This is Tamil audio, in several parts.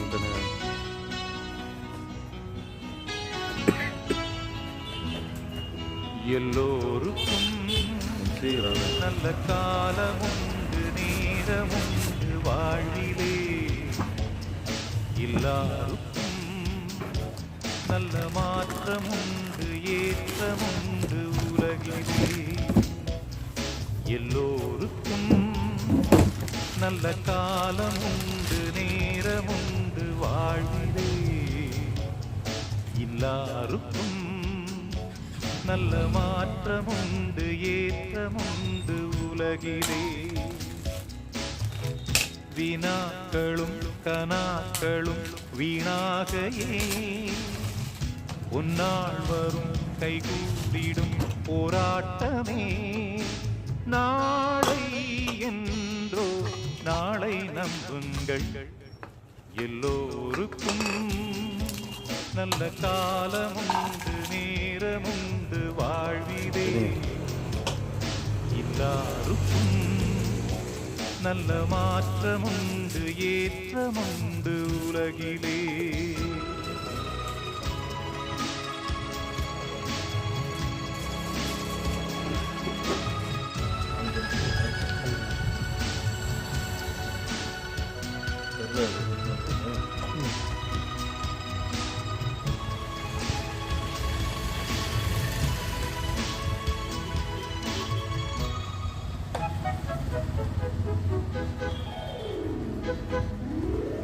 மறந்துட்டேனே. எல்லோருக்கும் நல்ல காலமுண்டு நேரமுண்டு வாழ்விலே, எல்லாருக்கும் நல்ல மாற்றமுண்டு ஏற்றமுண்டு உலகிலே. எல்லோருக்கும் நல்ல காலமுண்டு நேரமுண்டு வாழ்விலே, எல்லாருக்கும் நல்ல மாற்றமுண்டு ஏற்றமுண்டு உலகிலே. வினாக்களும் கனாக்களும் வீணாக உன்னால் வரும் கைகூடிடும் போராட்டமே. நாளை என்றோ நாளை நம்புங்கள், எல்லோருக்கும் நல்ல காலமுண்டு நேரமுண்டு வாழ்விலே, எல்லாருக்கும் நல்ல மாற்றமுண்டு ஏற்றமுண்டு உலகிலே.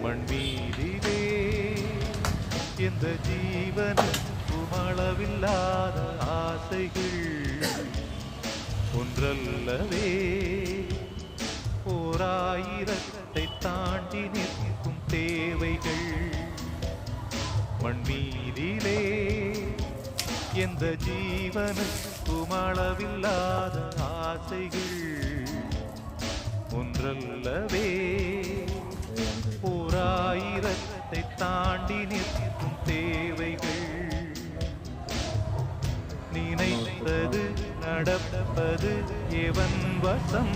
மண்மீதிலே எந்த ஜீவனுக்கும் அளவில்லாத ஆசைகள் ஒன்றல்லவே, ஓராயிரத்தை தாண்டி நிற்கும் தேவைகள். மண்மீதிலே எந்த ஜீவனுக்கும் அளவில்லாத ஆசைகள் ஒன்றல்லவே, ஓராயிரத்தை தாண்டி நிற்கும் தேவைகள். நினைத்தது நடப்பது எவன் வசம்,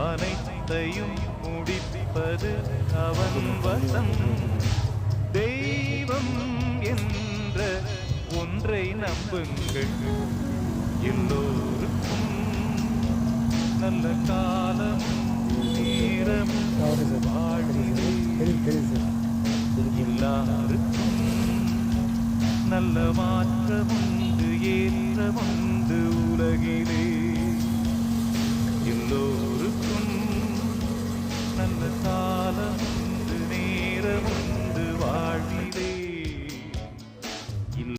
அனைத்தையும் முடிப்பது அவன் வசம். தெய்வம் என்ற ஒன்றை நம்புங்கள், எல்லோருக்கும் நல்ல காலம் நேரம் வாழ்விலே, எல்லாருக்கும் நல்ல மாற்றமுண்டு ஏற்றமுண்டு உலகிலே.